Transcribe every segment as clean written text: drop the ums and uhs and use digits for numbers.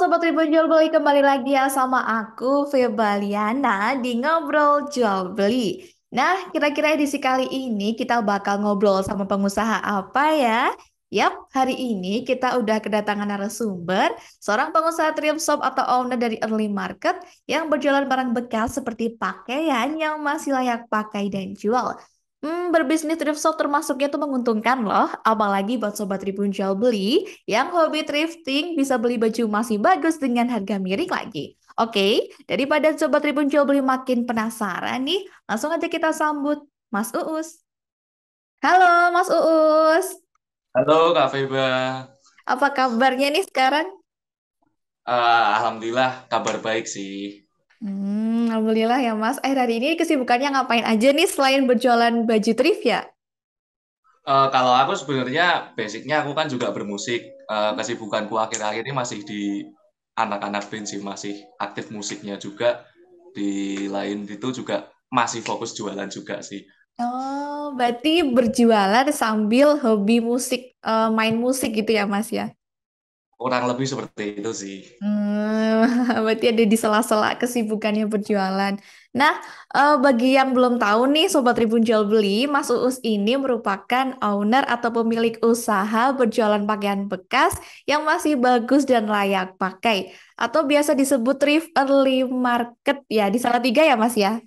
Sobat Tribun Jual Beli, kembali lagi ya sama aku Febaliana di Ngobrol Jual Beli. Nah, kira-kira edisi kali ini kita bakal ngobrol sama pengusaha apa ya? Yap, hari ini kita udah kedatangan narasumber, seorang pengusaha thrift shop atau owner dari early market yang berjualan barang bekas seperti pakaian yang masih layak pakai dan jual. Berbisnis thrift shop termasuknya tuh menguntungkan loh, apalagi buat sobat Tribun Jual Beli yang hobi thrifting bisa beli baju masih bagus dengan harga miring lagi. Oke, daripada sobat Tribun Jual Beli makin penasaran nih, langsung aja kita sambut Mas Uus. Halo Mas Uus, Halo Kak Feba. apa kabarnya nih sekarang? Alhamdulillah kabar baik sih. Alhamdulillah ya Mas. Hari ini kesibukannya ngapain aja nih selain berjualan baju thrift ya? Kalau aku sebenarnya basicnya aku kan juga bermusik. Kesibukanku akhir-akhir ini masih di anak-anak band sih, masih aktif musiknya juga. Di lain itu juga masih fokus jualan juga sih. Oh, berarti berjualan sambil hobi musik, main musik gitu ya Mas ya? Kurang lebih seperti itu sih. Berarti ada di sela-sela kesibukannya berjualan. Nah, bagi yang belum tahu nih, Sobat Tribun Jual Beli, Mas Uus ini merupakan owner atau pemilik usaha berjualan pakaian bekas yang masih bagus dan layak pakai. Atau biasa disebut thrift early market ya, di Salatiga ya Mas ya?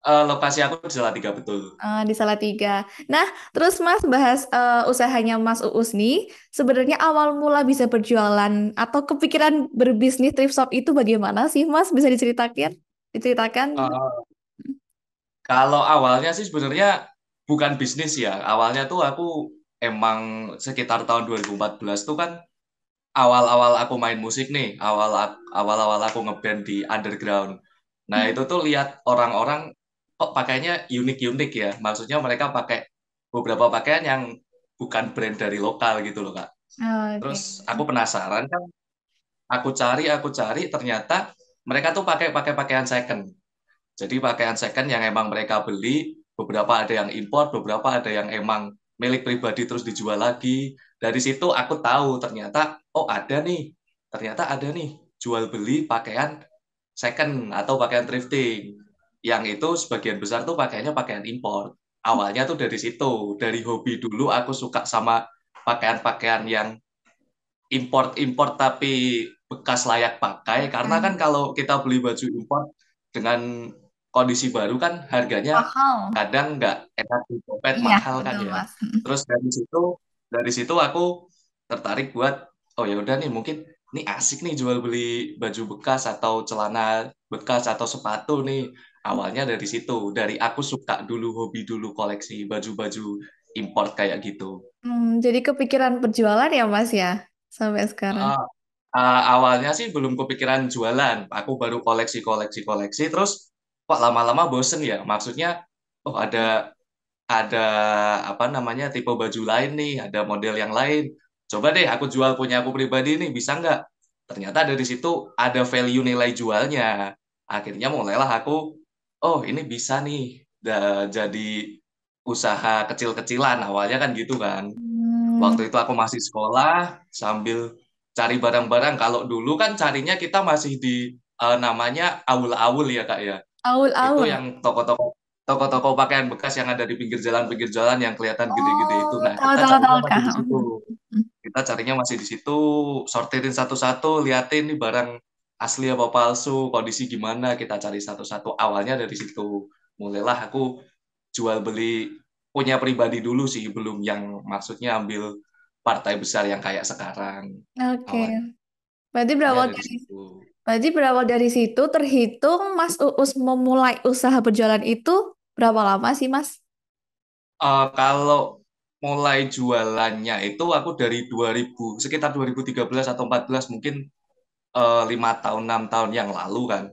Lokasi aku di Salatiga betul. Di Salatiga. Nah, terus Mas bahas usahanya Mas Uus nih. Sebenarnya awal mula bisa berjualan atau kepikiran berbisnis thrift shop itu bagaimana sih Mas? Bisa diceritakan? Diceritakan gitu? Eh, Kalau awalnya sih sebenarnya bukan bisnis ya. Awalnya tuh aku emang sekitar tahun 2014 tuh kan awal-awal aku main musik nih, awal-awal aku ngeband di underground. Nah, itu tuh lihat orang-orang kok pakainya unik-unik ya. Maksudnya mereka pakai beberapa pakaian yang bukan brand dari lokal gitu loh, Kak. Oke. Terus aku penasaran kan, aku cari, ternyata mereka tuh pakai pakai pakaian second. Jadi pakaian second yang emang mereka beli, beberapa ada yang impor, beberapa ada yang emang milik pribadi terus dijual lagi. Dari situ aku tahu ternyata, oh ternyata ada nih jual beli pakaian second atau pakaian thrifting. Yang itu sebagian besar tuh pakaiannya pakaian impor. Awalnya tuh dari situ, dari hobi dulu aku suka sama pakaian-pakaian yang import-import tapi bekas layak pakai karena kan kalau kita beli baju import dengan kondisi baru kan harganya Mahal. kadang nggak enak di dompet Iya, mahal kan betul ya. Mas. Terus dari situ aku tertarik buat oh ya udah nih mungkin ini asik nih jual beli baju bekas atau celana bekas atau sepatu nih. Awalnya dari situ, dari aku suka dulu hobi dulu koleksi baju-baju import kayak gitu. Jadi kepikiran berjualan ya Mas ya? Sampai sekarang. Ah, Awalnya sih belum kepikiran jualan. Aku baru koleksi, terus kok lama-lama bosen ya. Maksudnya, oh ada apa namanya tipe baju lain nih, ada model yang lain. Coba deh aku jual punya aku pribadi nih, bisa nggak? Ternyata dari situ ada value nilai jualnya. Akhirnya mulailah aku, oh ini bisa nih, jadi usaha kecil-kecilan. Awalnya kan gitu kan. Hmm, Waktu itu aku masih sekolah sambil cari barang-barang. Kalau dulu kan carinya kita masih di namanya awul-awul ya Kak ya. Itu Awul-awul. yang toko-toko pakaian bekas yang ada di pinggir jalan yang kelihatan gede-gede itu. Oh, Nah, tahu kita tahu carinya tahu masih Kak. di situ. Kita carinya masih di situ, sortirin satu-satu, liatin nih barang asli apa palsu, kondisi gimana, kita cari satu-satu. Awalnya dari situ. Mulailah aku jual beli punya pribadi dulu sih, belum yang maksudnya ambil partai besar yang kayak sekarang. Oke. Awalnya Berarti berawal dari dari situ. situ terhitung Mas Uus memulai usaha berjualan itu berapa lama sih Mas? Kalau mulai jualannya itu aku dari 2000 sekitar 2013 atau 14 mungkin 5 tahun 6 tahun yang lalu kan.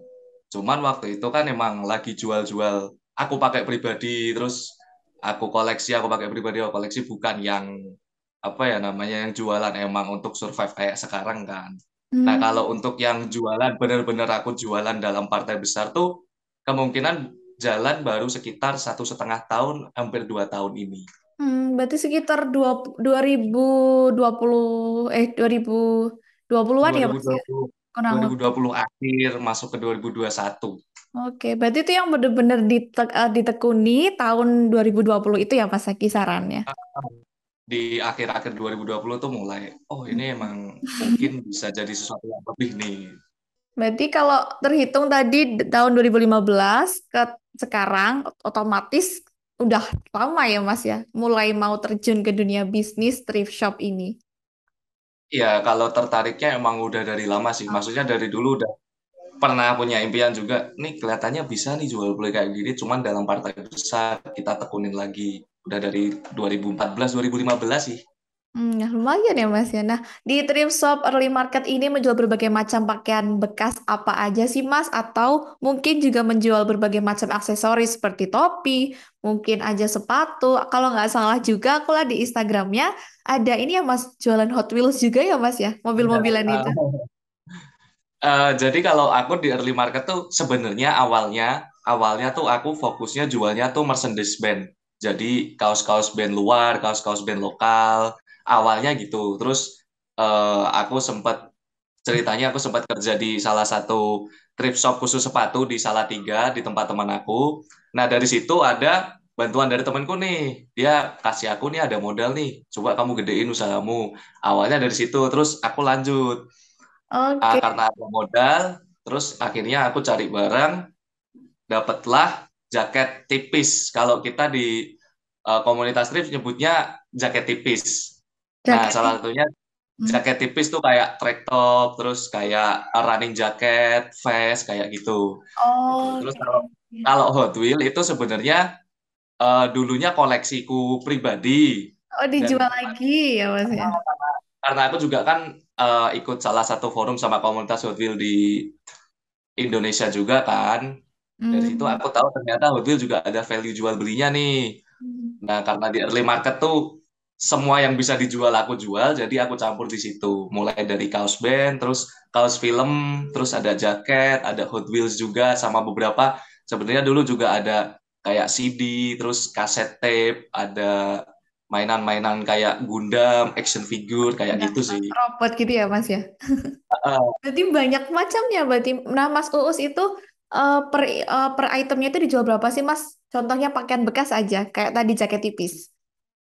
Cuman waktu itu kan emang lagi jual-jual aku pakai pribadi terus aku pakai pribadi aku koleksi bukan yang apa ya namanya yang jualan emang untuk survive kayak sekarang kan. Nah kalau Hmm, untuk yang jualan bener-bener aku jualan dalam partai besar tuh kemungkinan jalan baru sekitar 1,5 tahun hampir 2 tahun ini. berarti sekitar 2020 20 20-an ya Mas ya? 2020, Kurang lebih. 2020 akhir masuk ke 2021. Oke, berarti itu yang benar-benar ditekuni tahun 2020 itu ya Mas ya, kisarannya. Di akhir-akhir 2020 tuh mulai, oh ini emang mungkin bisa jadi sesuatu yang lebih nih. Berarti kalau terhitung tadi tahun 2015 ke sekarang otomatis udah lama ya Mas ya, mulai mau terjun ke dunia bisnis thrift shop ini. Ya, kalau tertariknya emang udah dari lama sih. Maksudnya dari dulu udah pernah punya impian juga. Nih kelihatannya bisa nih jual beli kayak gini, cuman dalam partai besar kita tekunin lagi. Udah dari 2014, 2015 sih. Ya lumayan ya Mas ya. Nah, di thrift shop early market ini menjual berbagai macam pakaian bekas apa aja sih Mas? Atau mungkin juga menjual berbagai macam aksesoris seperti topi, mungkin aja sepatu. Kalau nggak salah juga aku lihat di Instagramnya ada ini ya Mas, jualan Hot Wheels juga ya Mas ya, mobil-mobilan itu. Jadi kalau aku di early market tuh sebenarnya awalnya tuh aku fokusnya jualnya tuh merchandise band. Jadi kaos-kaus band luar, kaos-kaus band lokal. Awalnya gitu. Terus aku sempat kerja di salah satu thrift shop khusus sepatu di Salatiga di tempat teman aku. Nah, dari situ ada bantuan dari temanku nih. Dia kasih aku nih ada modal nih. Coba kamu gedein usahamu. Awalnya dari situ terus aku lanjut. Oke. Karena ada modal, terus akhirnya aku cari barang, dapatlah jaket tipis. Kalau kita di komunitas thrift nyebutnya jaket tipis. Nah, Jaket. salah satunya Hmm. jaket tipis tuh kayak track top, terus kayak running jacket, vest kayak gitu. Gitu. Terus Oke. kalau kalau Hot Wheel itu sebenarnya dulunya koleksiku pribadi Oh, dan dijual lagi ya Mas ya. karena aku juga kan ikut salah satu forum sama komunitas Hot Wheel di Indonesia juga kan. Dari situ Hmm. aku tahu ternyata Hot Wheel juga ada value jual belinya nih. Nah, karena di early market tuh semua yang bisa dijual aku jual, jadi aku campur di situ. Mulai dari kaos band, terus kaos film, terus ada jaket, ada Hot Wheels juga sama beberapa. Sebenarnya dulu juga ada kayak CD, terus kaset tape, ada mainan-mainan kayak Gundam, action figure kayak Udah gitu sih. robot gitu ya Mas ya. Berarti banyak macamnya berarti. Nah, Mas Uus itu per itemnya itu dijual berapa sih, Mas? Contohnya pakaian bekas aja, kayak tadi jaket tipis.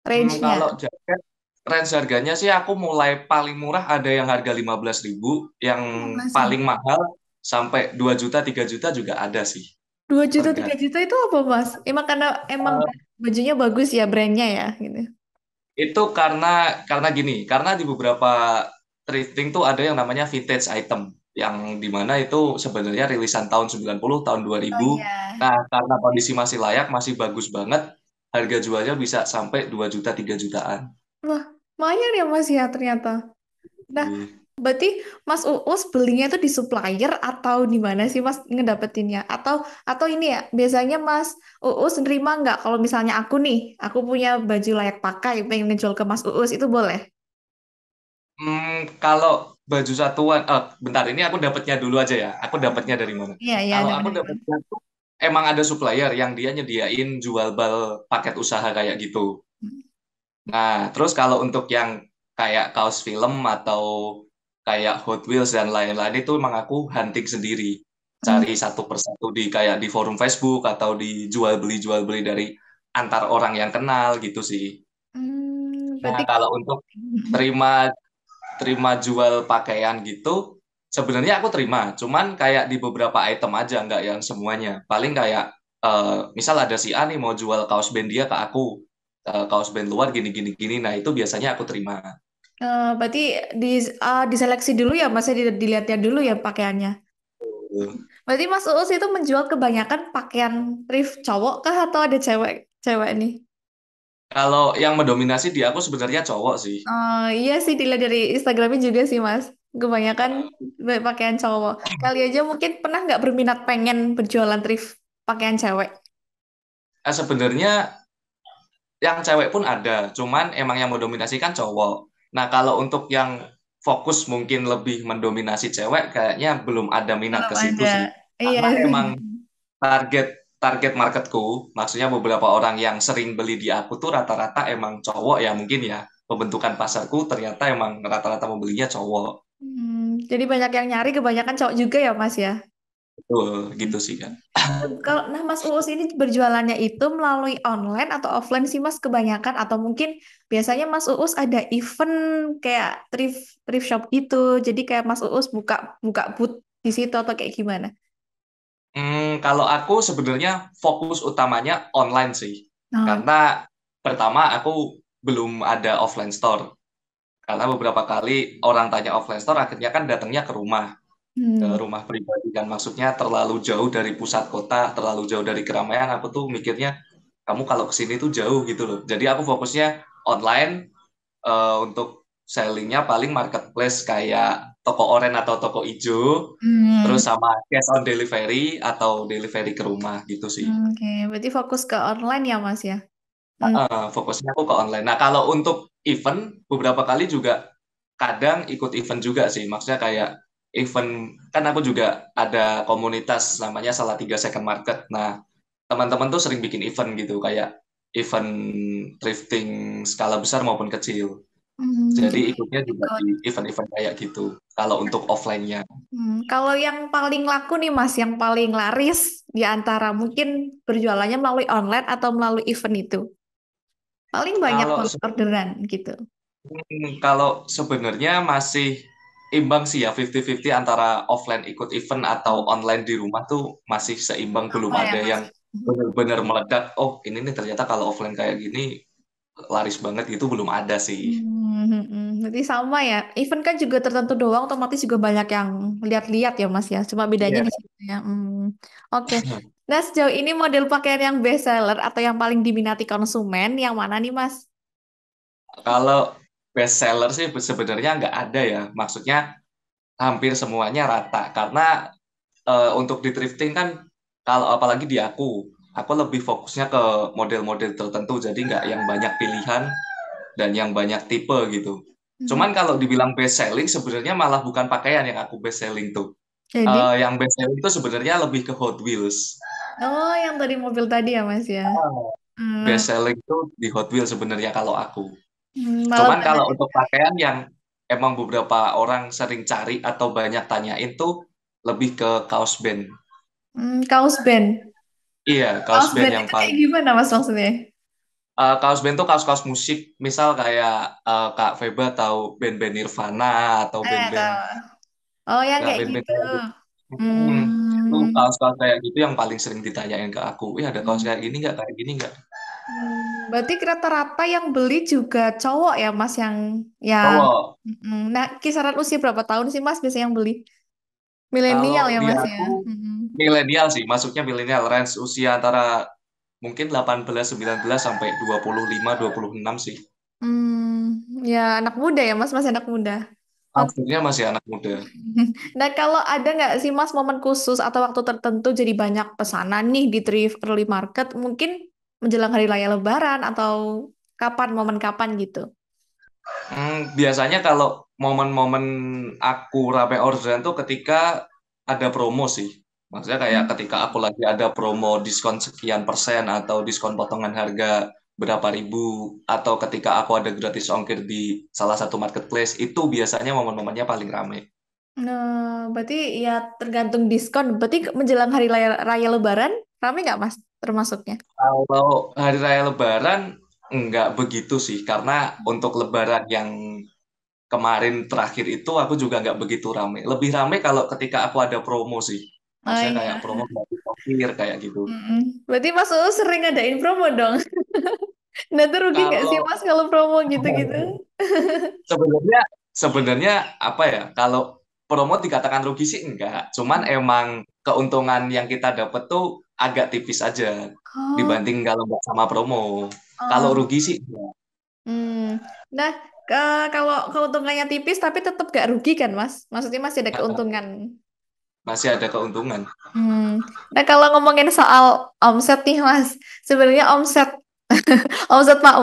Range-nya. Kalau jaket range harganya sih aku mulai paling murah ada yang harga 15.000, yang 15.000. paling mahal sampai 2 juta 3 juta juga ada sih 2 juta, 3 tergantung. juta itu apa, Mas? Emang karena emang bajunya bagus ya brandnya ya gitu. Itu karena gini, karena di beberapa thrifting tuh ada yang namanya vintage item yang dimana itu sebenarnya rilisan tahun 90 tahun Oh 2000. iya. Nah, karena kondisi masih layak, masih bagus banget, harga jualnya bisa sampai 2 juta 3 jutaan. Wah, lumayan ya, Mas ya ternyata. Nah, berarti Mas Uus belinya itu di supplier atau di mana sih Mas ngedapetinnya? Atau ini ya, biasanya Mas Uus nerima nggak kalau misalnya aku nih, aku punya baju layak pakai, pengen ngejual ke Mas Uus itu boleh? Kalau baju satuan, bentar ini aku dapatnya dulu aja ya. Aku dapatnya dari mana? Iya, iya, Kalau dapat aku dari mana? dapatnya tuh emang ada supplier yang dia nyediain jual bal paket usaha kayak gitu. Nah, terus kalau untuk yang kayak kaos film atau kayak Hot Wheels dan lain-lain itu emang aku hunting sendiri. Hmm, Cari satu persatu di kayak di forum Facebook atau di jual beli dari antar orang yang kenal gitu sih. Nah, berarti kalau untuk terima terima jual pakaian gitu, sebenarnya aku terima. Cuman kayak di beberapa item aja, nggak yang semuanya. Paling kayak misal ada si A nih mau jual kaos band dia ke aku, kaos band luar gini gini gini. Nah itu biasanya aku terima. berarti di, diseleksi dulu ya, Mas, ya, dilihat-lihat dulu ya pakaiannya. Berarti Mas Uus itu menjual kebanyakan pakaian thrift cowok kah atau ada cewek nih? Kalau yang mendominasi di aku sebenarnya cowok sih. Iya sih dilihat dari Instagramnya juga sih Mas. Kebanyakan pakaian cowok. Kali aja mungkin pernah nggak berminat pengen berjualan thrift pakaian cewek? Sebenarnya yang cewek pun ada, cuman emang yang mendominasi kan cowok. Nah kalau untuk yang fokus mungkin lebih mendominasi cewek, kayaknya belum ada minat Belum ke situ ada. sih. Iya Karena sih. emang target target marketku, maksudnya beberapa orang yang sering beli di aku tuh rata-rata emang cowok ya mungkin ya. Pembentukan pasarku ternyata emang rata-rata membelinya cowok. Jadi banyak yang nyari, kebanyakan cowok juga ya Mas ya. Betul, gitu sih Kak. Kalau nah Mas Uus ini berjualannya itu melalui online atau offline sih Mas kebanyakan atau mungkin biasanya Mas Uus ada event kayak thrift thrift shop gitu. Jadi kayak Mas Uus buka buka booth di situ atau kayak gimana? Kalau aku sebenarnya fokus utamanya online sih. Oh, Karena pertama aku belum ada offline store. Karena beberapa kali orang tanya offline store, akhirnya kan datangnya ke hmm. rumah pribadi kan. Maksudnya terlalu jauh dari pusat kota, terlalu jauh dari keramaian. Aku tuh mikirnya, kamu kalau kesini tuh jauh gitu loh. Jadi aku fokusnya online untuk sellingnya paling marketplace kayak toko oren atau toko ijo, terus Hmm. sama cash on delivery atau delivery ke rumah gitu sih. Oke, berarti fokus ke online ya Mas ya. Hmm. Fokusnya aku ke online. Nah, kalau untuk event, beberapa kali juga kadang ikut event juga sih. Maksudnya kayak event, kan aku juga ada komunitas namanya Salatiga Second Market. Nah, teman-teman tuh sering bikin event gitu, kayak event thrifting skala besar maupun kecil. Jadi Jadi ikutnya juga ikut. di event-event kayak gitu. Kalau untuk offline-nya. Kalau yang paling laku nih Mas, yang paling laris di antara mungkin berjualannya melalui online atau melalui event itu. Paling banyak Kalau orderan gitu. kalau sebenarnya masih imbang sih ya 50-50 antara offline ikut event atau online di rumah tuh masih seimbang, belum Sama ya ada Mas. yang benar-benar meledak. Oh, ini nih ternyata kalau offline kayak gini laris banget gitu, belum ada sih. Berarti sama ya. Event kan juga tertentu doang, otomatis juga banyak yang lihat-lihat ya Mas ya. Cuma bedanya Iya. di situ ya. Oke. Nah sejauh ini model pakaian yang best seller atau yang paling diminati konsumen yang mana nih Mas? Kalau best seller sih sebenarnya nggak ada ya. Maksudnya hampir semuanya rata. Karena untuk di thrifting kan, kalau apalagi di aku lebih fokusnya ke model-model tertentu. Jadi nggak yang banyak pilihan dan yang banyak tipe gitu. Hmm. Cuman kalau dibilang best selling, sebenarnya malah bukan pakaian yang aku best selling tuh. Jadi, Yang best selling itu sebenarnya lebih ke Hot Wheels. oh yang tadi mobil tadi ya Mas ya. Best Hmm, selling itu di Hot Wheels sebenarnya kalau aku. malah Cuman banyak. kalau untuk pakaian yang emang beberapa orang sering cari atau banyak tanyain tuh lebih ke kaos band. Kaos band. Iya, kaos Kaos band band yang itu kayak paling. gimana Mas maksudnya? Kaos band tuh kaos-kaos musik, misal kayak Kak Feba tahu band-band Nirvana atau band-band Tahu. Oh yang Nah, kayak band-band gitu. kayak gitu. Itu Hmm, kaos-kaos kayak gitu yang paling sering ditanyain ke aku. Wih, ada kaos hmm, kayak gini nggak? Kayak gini nggak? Berarti rata-rata yang beli juga cowok ya Mas yang Cowok. nah kisaran usia berapa tahun sih Mas biasanya yang beli? Kalau Milenial ya di Mas ya. aku milenial sih, masuknya milenial range usia antara mungkin 18, 19 sampai 25, 26 sih. Ya anak muda ya Mas, masih anak muda. Oke. Maksudnya masih anak muda. Nah, kalau ada nggak sih Mas momen khusus atau waktu tertentu jadi banyak pesanan nih di Thrift Early Market, mungkin menjelang hari raya Lebaran atau kapan momen kapan gitu? Biasanya kalau momen-momen aku rame orderan tuh ketika ada promo sih. Maksudnya kayak Hmm. ketika aku lagi ada promo diskon sekian persen atau diskon potongan harga berapa ribu, atau ketika aku ada gratis ongkir di salah satu marketplace, itu biasanya momen-momennya paling rame. Nah, berarti ya tergantung diskon. Berarti menjelang hari raya Lebaran, rame nggak Mas termasuknya? Kalau hari raya Lebaran nggak begitu sih, karena untuk Lebaran yang kemarin terakhir itu aku juga nggak begitu rame. Lebih rame kalau ketika aku ada promo sih. Oh Maksudnya kayak iya. promo gratis ongkir kayak gitu. Berarti Mas Uu sering ngadain promo dong. Nah, tuh rugi nggak sih Kalau Mas kalau promo gitu-gitu? sebenarnya sebenarnya apa ya? Kalau promo dikatakan rugi sih enggak. Cuman emang keuntungan yang kita dapat tuh agak tipis aja Oh, dibanding kalau nggak sama promo. Kalau oh. rugi sih enggak. Hmm. Nah, kalau keuntungannya tipis tapi tetap gak rugi kan, Mas? Maksudnya masih ada keuntungan. Masih ada keuntungan. Hmm. Nah, kalau ngomongin soal omset nih, Mas. Sebenarnya omset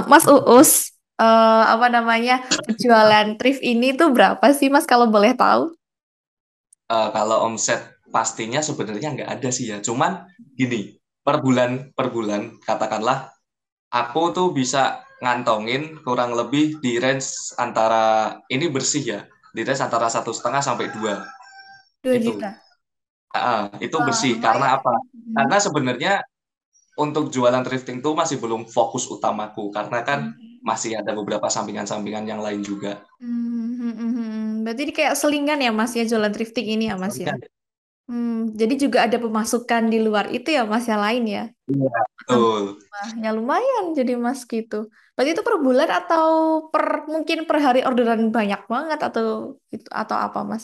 Mas Uus apa namanya? Penjualan thrift ini tuh berapa sih, Mas kalau boleh tahu? Kalau omset pastinya sebenarnya nggak ada sih ya. Cuman gini, per bulan katakanlah aku tuh bisa ngantongin kurang lebih di range antara, ini bersih ya. di range antara 1,5 sampai 2 2 itu. juta. Itu Wah, bersih karena lumayan. apa? Hmm. Karena sebenarnya untuk jualan thrifting tuh masih belum fokus utamaku karena kan Hmm. masih ada beberapa sampingan-sampingan yang lain juga. Berarti ini kayak selingan ya Mas ya jualan thrifting ini ya Mas ya. Soalnya, Jadi juga ada pemasukan di luar itu ya Mas ya lain ya. iya, betul. Tambahnya lumayan jadi Mas gitu. Berarti itu per bulan atau per mungkin per hari orderan banyak banget atau itu atau apa Mas?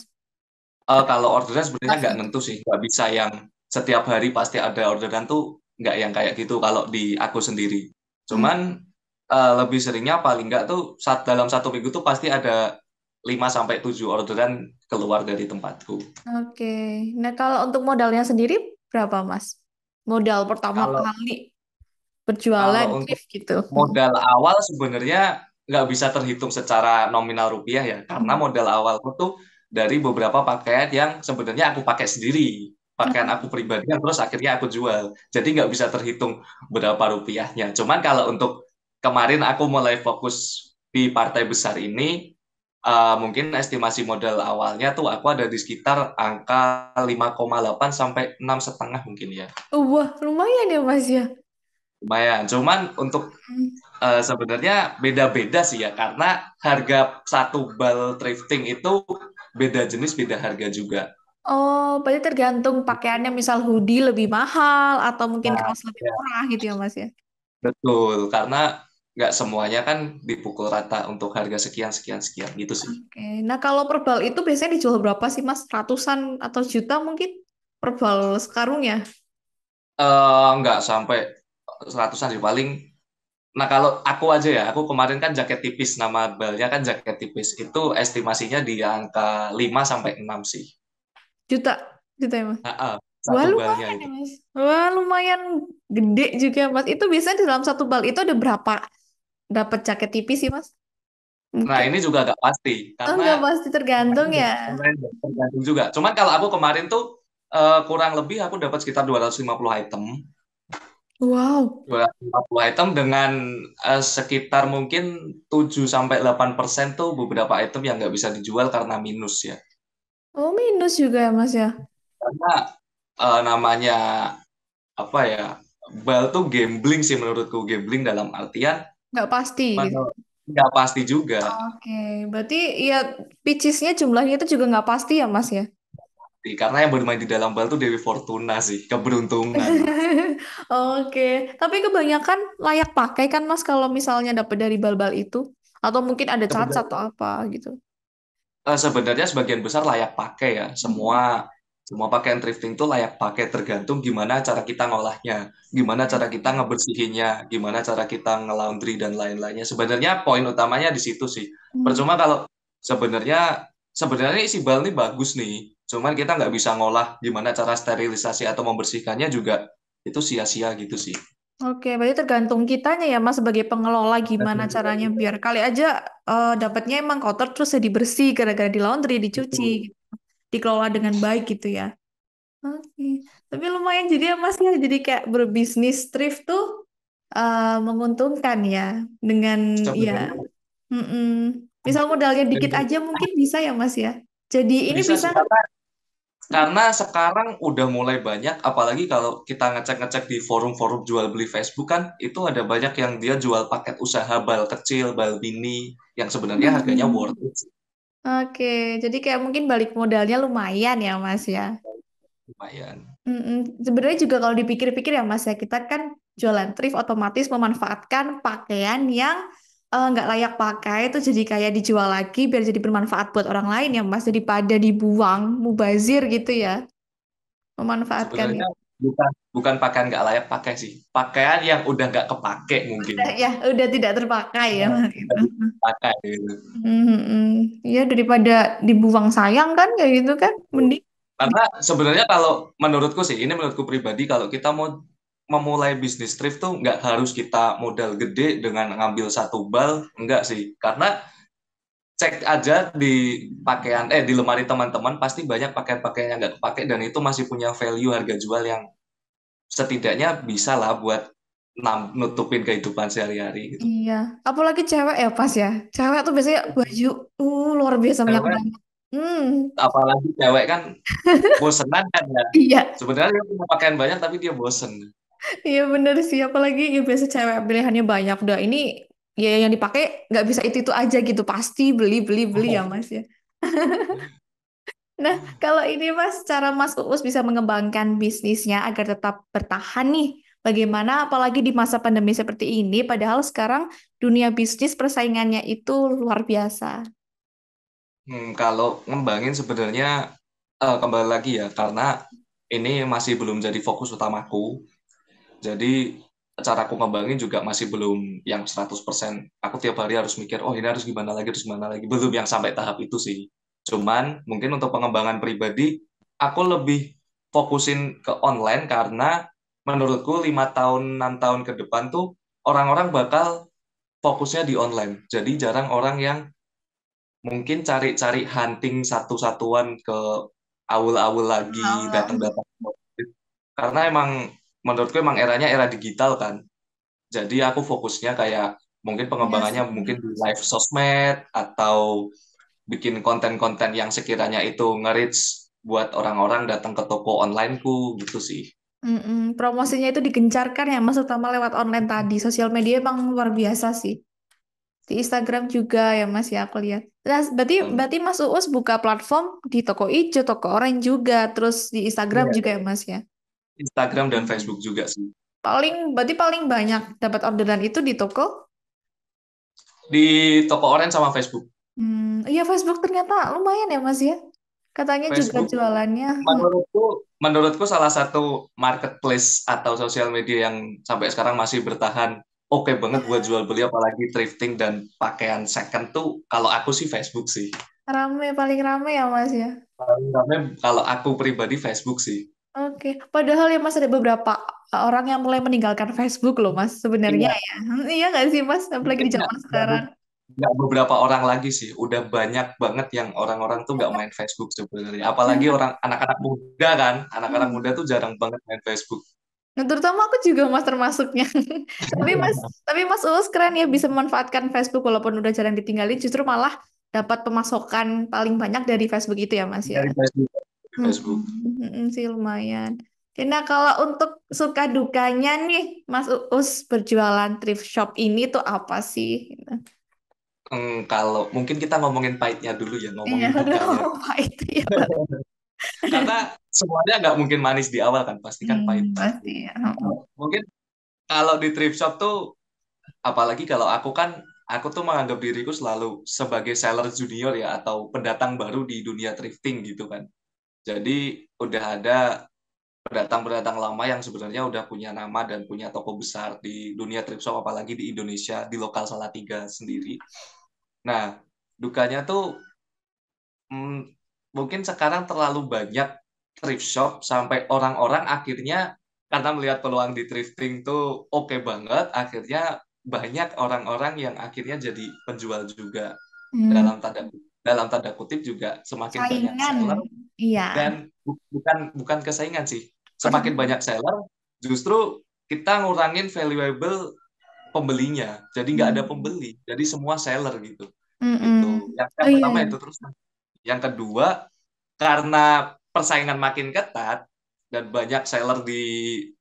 Kalau orderan sebenarnya nggak Kapasitas. nentu sih, nggak bisa yang setiap hari pasti ada orderan tuh nggak yang kayak gitu kalau di aku sendiri. Hmm, Cuman lebih seringnya paling nggak tuh dalam 1 minggu tuh pasti ada 5 sampai 7 orderan keluar dari tempatku. oke. Nah kalau untuk modalnya sendiri berapa Mas? Modal pertama Kalau kali berjualan kalau untuk thrift gitu. modal awal sebenarnya nggak bisa terhitung secara nominal rupiah ya, karena Hmm. modal awalku tuh dari beberapa pakaian yang sebenarnya aku pakai sendiri, pakaian aku pribadi yang terus akhirnya aku jual. Jadi nggak bisa terhitung berapa rupiahnya. Cuman kalau untuk kemarin aku mulai fokus di partai besar ini, mungkin estimasi modal awalnya tuh aku ada di sekitar angka 5,8 sampai 6,5 mungkin ya. Wah, lumayan ya Mas ya. Lumayan. Cuman untuk Hmm. sebenarnya beda-beda sih ya, karena harga satu bal thrifting itu beda jenis, beda harga juga. Oh, berarti tergantung pakaiannya, misal hoodie lebih mahal atau mungkin Nah, kaos lebih ya, murah gitu ya, Mas ya. betul, karena nggak semuanya kan dipukul rata untuk harga sekian, sekian, sekian gitu sih. Oke. Nah, kalau per bal itu biasanya dijual berapa sih, Mas? Ratusan atau juta mungkin per bal sekarungnya? Nggak sampai seratusan sih paling. Nah, kalau aku aja ya, aku kemarin kan jaket tipis, nama balnya kan jaket tipis. Itu estimasinya di angka 5 sampai 6 sih. Juta, juta ya, Mas. Nah, Wah, satu balnya lumayan ya, itu. Mas. Wah, lumayan gede juga, Mas. Itu biasanya di dalam satu bal itu ada berapa dapat jaket tipis sih, Mas? Nah, Mungkin. ini juga nggak pasti, Oh, karena nggak pasti tergantung ya. tergantung juga. Cuman kalau aku kemarin tuh kurang lebih aku dapat sekitar 250 item. Wow. 250 item dengan sekitar mungkin 7 sampai 8% tuh beberapa item yang nggak bisa dijual karena minus ya. Oh, minus juga ya, Mas ya. Karena namanya apa ya? Bal tuh gambling sih menurutku, gambling dalam artian Nggak pasti gitu. nggak pasti juga. Oke, berarti ya pieces-nya jumlahnya itu juga nggak pasti ya, Mas ya? Karena yang bermain di dalam bal tuh Dewi Fortuna sih, keberuntungan. Oke, tapi kebanyakan layak pakai kan, Mas, kalau misalnya dapat dari bal-bal itu? Atau mungkin ada cacat atau apa gitu? Sebenarnya sebagian besar layak pakai ya. Hmm. Semua pakaian thrifting tuh layak pakai tergantung gimana cara kita ngolahnya, gimana cara kita ngebersihinnya, gimana cara kita ngelaundry dan lain-lainnya. Sebenarnya poin utamanya di situ sih. Hmm. Percuma kalau sebenarnya sebenarnya isi bal ini bagus nih, cuman kita nggak bisa ngolah gimana cara sterilisasi atau membersihkannya juga itu sia-sia gitu sih. Oke, berarti tergantung kitanya ya, Mas, sebagai pengelola gimana caranya biar kali aja dapatnya emang kotor terus jadi bersih gara-gara di laundry, dicuci, Betul. gitu. Dikelola dengan baik gitu ya. Oke, tapi lumayan jadi ya Mas ya, jadi kayak berbisnis thrift tuh menguntungkan ya dengan ya, Sebenarnya mm-mm. Misal modalnya dikit aja mungkin bisa ya Mas ya. Jadi ini bisa bisa. sih karena sekarang udah mulai banyak, apalagi kalau kita ngecek-ngecek di forum-forum jual beli Facebook kan, itu ada banyak yang dia jual paket usaha bal kecil, bal mini, yang sebenarnya harganya worth Hmm. it sih, Oke, jadi kayak mungkin balik modalnya lumayan ya Mas ya. lumayan. Sebenarnya juga kalau dipikir-pikir ya Mas ya, kita kan jualan thrift otomatis memanfaatkan pakaian yang nggak layak pakai itu jadi kayak dijual lagi biar jadi bermanfaat buat orang lain ya Mas, daripada dibuang, mubazir gitu ya, memanfaatkan Sebenarnya itu. bukan bukan pakaian nggak layak pakai sih, pakaian yang udah nggak kepake mungkin. Udah ya, udah tidak terpakai ya Mas Udah gitu. pakai gitu. Ya daripada dibuang sayang kan kayak gitu kan, mending. Karena sebenarnya kalau menurutku sih, ini menurutku pribadi, kalau kita mau memulai bisnis thrift tuh nggak harus kita modal gede dengan ngambil satu bal, enggak sih. Karena cek aja di di lemari teman-teman pasti banyak pakaian-pakaian yang nggak kepake dan itu masih punya value harga jual yang setidaknya bisa lah buat nutupin kehidupan sehari-hari gitu. Iya, apalagi cewek ya pas ya. Cewek tuh biasanya baju luar biasa banyak Cewek, banget. Hmm, Apalagi cewek kan bosenan kan ya. iya, Sebenarnya dia punya pakaian banyak tapi dia bosen. iya bener sih. Apalagi ya biasa cewek pilihannya banyak. Udah ini ya yang dipakai nggak bisa itu aja gitu. Pasti beli beli beli ya Mas ya. Nah, kalau ini Mas, cara Mas Uus bisa mengembangkan bisnisnya agar tetap bertahan nih. Bagaimana apalagi di masa pandemi seperti ini, padahal sekarang dunia bisnis persaingannya itu luar biasa. Kalau ngembangin sebenarnya kembali lagi ya karena ini masih belum jadi fokus utamaku. Jadi cara aku ngembangin juga masih belum yang 100%. Aku tiap hari harus mikir, oh ini harus gimana lagi. Belum yang sampai tahap itu sih. Cuman mungkin untuk pengembangan pribadi, aku lebih fokusin ke online karena menurutku 5 tahun, 6 tahun ke depan tuh orang-orang bakal fokusnya di online. Jadi jarang orang yang mungkin cari-cari hunting satu-satuan ke awul-awul lagi, Oh, datang-datang. Karena emang menurutku emang eranya era digital kan. Jadi aku fokusnya kayak mungkin iya pengembangannya sih. mungkin di live sosmed atau bikin konten-konten yang sekiranya itu nge-reach buat orang-orang datang ke toko onlineku gitu sih. Promosinya itu digencarkan ya, Mas, terutama lewat online tadi. Sosial media emang luar biasa sih. Di Instagram juga ya, Mas, ya aku lihat. Nah, berarti, Hmm. berarti Mas Uus buka platform di toko ijo, toko orange juga, terus di Instagram Iya. juga ya, Mas, ya? Instagram dan Hmm. Facebook juga sih. Berarti paling banyak dapat orderan itu di toko. Di toko online sama Facebook. Iya Facebook ternyata lumayan ya Mas ya. Katanya juga Facebook jualannya. menurutku salah satu marketplace atau sosial media yang sampai sekarang masih bertahan oke banget buat jual beli apalagi thrifting dan pakaian second tuh kalau aku sih Facebook sih. Rame, paling rame ya Mas ya. Karena kalau aku pribadi Facebook sih. Oke, padahal ya Mas ada beberapa orang yang mulai meninggalkan Facebook loh Mas sebenarnya Iya, ya. Iya nggak sih Mas? Apalagi mungkin di zaman sekarang. nggak beberapa orang lagi sih. Udah banyak banget yang orang-orang tuh nggak main Facebook sebenarnya. Apalagi orang anak-anak muda kan. Anak-anak muda Hmm. tuh jarang banget main Facebook. Nah, terutama aku juga Mas termasuknya. Tapi Mas, tapi Mas Uus keren ya bisa memanfaatkan Facebook walaupun udah jarang ditinggalin justru malah dapat pemasukan paling banyak dari Facebook itu ya Mas ya. Dari Facebook. Facebook. Sih lumayan. Nah, kalau untuk suka dukanya nih, Mas Uus berjualan thrift shop ini tuh apa sih? Kalau mungkin kita ngomongin pahitnya dulu ya, Iya, ngomongin aduh, dukanya. apa itu ya? Karena semuanya nggak mungkin manis di awal kan, pasti kan pahit pasti. Pasti ya. Mungkin kalau di thrift shop tuh, apalagi kalau aku tuh menganggap diriku selalu sebagai seller junior ya, atau pendatang baru di dunia thrifting gitu kan. Jadi udah ada pendatang-pendatang lama yang sebenarnya udah punya nama dan punya toko besar di dunia thrift shop, apalagi di Indonesia, di lokal Salatiga sendiri. Nah, dukanya tuh Hmm, mungkin sekarang terlalu banyak thrift shop sampai orang-orang akhirnya karena melihat peluang di thrifting tuh oke banget, akhirnya banyak orang-orang yang akhirnya jadi penjual juga Hmm, dalam tanda kutip juga semakin banyak saingan. seller Iya. dan bukan bukan kesaingan sih. Semakin Persaingan. banyak seller justru kita ngurangin valuable pembelinya. Jadi nggak ada Hmm. pembeli. Jadi semua seller gitu. Mm-mm. Gitu. Yang Oh iya, pertama ya. itu terus yang kedua, karena persaingan makin ketat dan banyak seller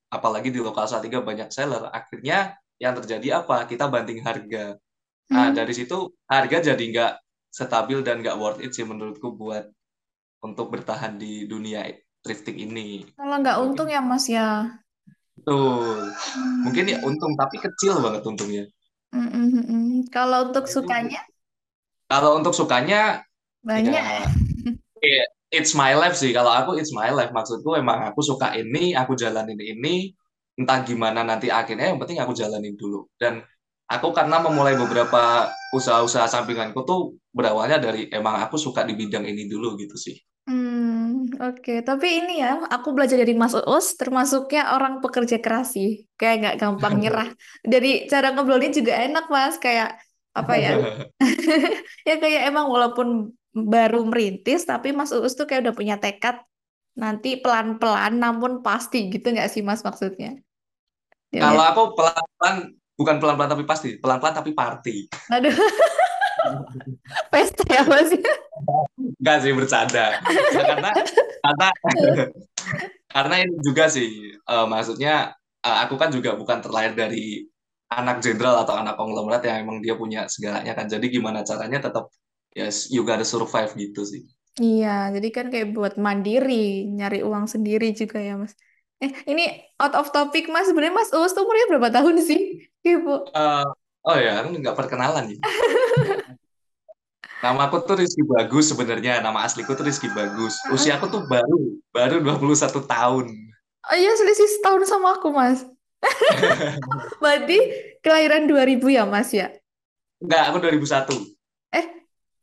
apalagi di lokal Salatiga banyak seller, akhirnya yang terjadi apa? Kita banting harga. Nah, Hmm. dari situ harga jadi nggak stabil dan nggak worth it sih menurutku buat untuk bertahan di dunia thrifting ini. Kalau nggak untung Mungkin ya Mas ya. betul. Mungkin ya Hmm. untung, tapi kecil banget untungnya. Kalau untuk Nah, itu sukanya kalau untuk sukanya banyak ya. ya it's my life sih. Kalau aku it's my life. Maksudku emang aku suka ini, aku jalanin ini. Entah gimana nanti akhirnya, yang penting aku jalanin dulu. Dan aku karena memulai beberapa usaha-usaha sampinganku tuh berawalnya dari emang aku suka di bidang ini dulu gitu sih. Oke. Tapi ini ya, aku belajar dari Mas Uus, termasuknya orang pekerja keras sih. Kayak nggak gampang nyerah. Dari cara ngobrolnya juga enak, Mas. Kayak apa ya? Ya kayak emang walaupun baru merintis, tapi Mas Uus tuh kayak udah punya tekad nanti pelan-pelan, namun pasti gitu nggak sih, Mas maksudnya? Ya, ya. Kalau aku pelan-pelan, bukan pelan-pelan tapi pasti, pelan-pelan tapi party. Aduh. Pesta ya Mas ya? Enggak sih, bercanda. Ya, karena karena ini juga sih, maksudnya aku kan juga bukan terlahir dari anak jenderal atau anak konglomerat yang emang dia punya segalanya kan. Jadi gimana caranya tetap, yes, you gotta survive gitu sih. Iya, jadi kan kayak buat mandiri, nyari uang sendiri juga ya Mas. Ini out of topic Mas, sebenarnya Mas Uus tuh umurnya berapa tahun sih? Ibu. Eh, oh ya, aku nggak perkenalan nih. Nama aku tuh Rizky Bagus sebenarnya. Nama asliku tuh Rizky Bagus. Usia aku tuh baru baru 21 tahun. Oh iya, selisih setahun sama aku Mas. Berarti kelahiran 2000 ya Mas ya? Enggak, aku 2001. Eh,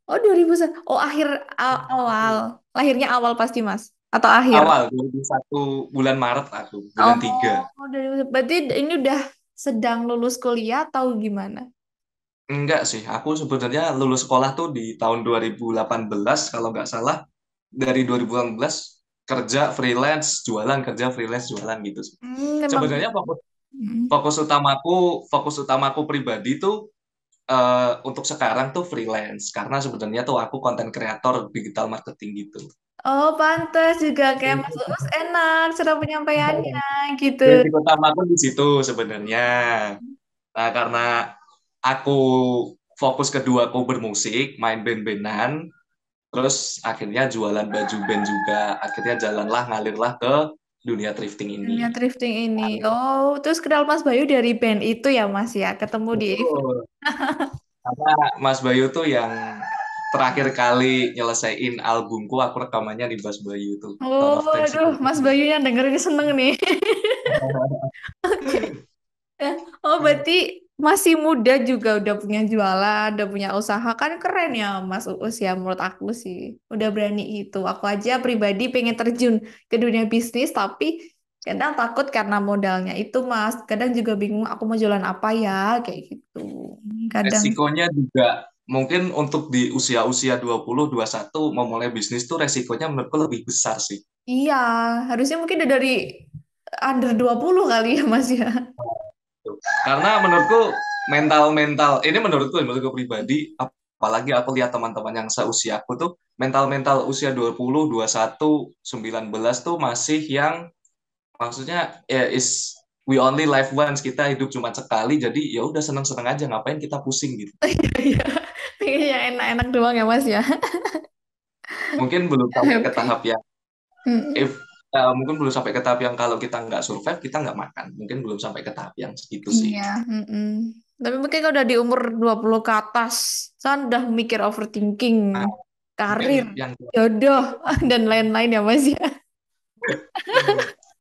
oh 2001. Oh akhir awal. Lahirnya awal pasti Mas. Atau akhir? Awal 2001 bulan Maret aku, bulan 3. Oh, 2001. Berarti ini udah sedang lulus kuliah atau gimana? Enggak sih, aku sebenarnya lulus sekolah tuh di tahun 2018 kalau nggak salah. Dari 2018 kerja freelance, jualan, kerja freelance, jualan gitu sih. Memang. Sebenarnya Hmm. fokus utamaku fokus utamaku pribadi tuh, untuk sekarang tuh freelance karena sebenarnya tuh aku konten kreator digital marketing gitu. Oh, pantas juga kayak Mas Uus enak cara penyampaiannya gitu. Basic utamaku di situ sebenarnya. Nah, karena aku fokus keduaku bermusik, main band-bandan, terus akhirnya jualan baju band juga. Akhirnya jalanlah, ngalirlah ke dunia thrifting ini. Dunia thrifting ini. Oh, terus kenal Mas Bayu dari band itu ya Mas ya? Ketemu di event. Betul. Karena Mas Bayu tuh yang terakhir kali nyelesain albumku, aku rekamannya di Mas Bayu tuh. Dawn Oh, of Time aduh, Mas Bayu yang dengerin seneng nih. Oke. Ya. Oh, berarti masih muda juga udah punya jualan, udah punya usaha. Kan keren ya Mas Uus ya menurut aku sih. Udah berani itu. Aku aja pribadi pengen terjun ke dunia bisnis, tapi kadang takut karena modalnya itu Mas. Kadang juga bingung aku mau jualan apa ya, kayak gitu. Kadang. Resikonya juga mungkin untuk di usia-usia 20 21 memulai bisnis tuh resikonya menurutku lebih besar sih. Iya, harusnya mungkin udah dari under 20 kali ya Mas ya. Karena menurutku mental-mental, ini menurutku pribadi, apalagi aku lihat teman-teman yang seusia aku tuh, mental-mental usia 20, 21, 19 tuh masih yang, maksudnya ya is we only live once, kita hidup cuma sekali, jadi ya udah seneng-seneng aja, ngapain kita pusing gitu. Iya, pengennya enak-enak doang ya Mas ya. Mungkin belum sampai ke Happy. tahap yang Mm. if mungkin belum sampai ke tahap yang kalau kita nggak survive kita nggak makan. Mungkin belum sampai ke tahap yang segitu sih. Iya, mm-mm. Tapi mungkin kalau udah di umur 20 ke atas, kan udah mikir overthinking, Nah, mungkin karir, yang jodoh, dan lain-lain ya Mas ya.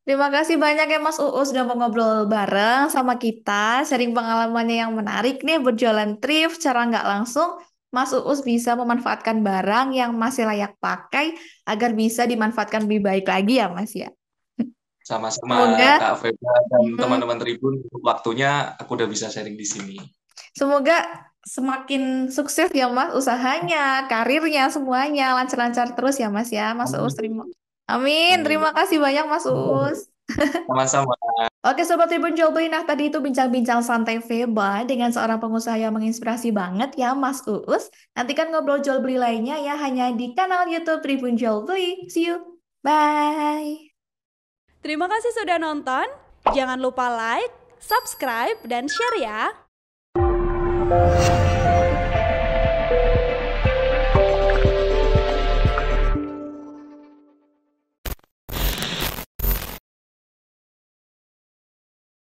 Terima kasih banyak ya Mas Uus udah mau ngobrol bareng sama kita, sharing pengalamannya yang menarik nih berjualan thrift secara nggak langsung. Mas Uus bisa memanfaatkan barang yang masih layak pakai agar bisa dimanfaatkan lebih baik lagi ya Mas ya. sama-sama Semoga Kak Vega dan mm, teman-teman Tribun, untuk waktunya aku udah bisa sharing di sini. semoga semakin sukses ya Mas usahanya, karirnya semuanya lancar-lancar terus ya Mas ya. Mas Uus Amin. terima. Amin. Amin. Terima kasih banyak Mas Uus. Sama-sama. Oke Sobat Tribun Job, nah tadi itu bincang-bincang santai Feba dengan seorang pengusaha yang menginspirasi banget ya Mas Uus. Nantikan ngobrol jual beli lainnya ya hanya di kanal YouTube Tribun Jual Beli. See you. Bye. Terima kasih sudah nonton. Jangan lupa like, subscribe, dan share ya.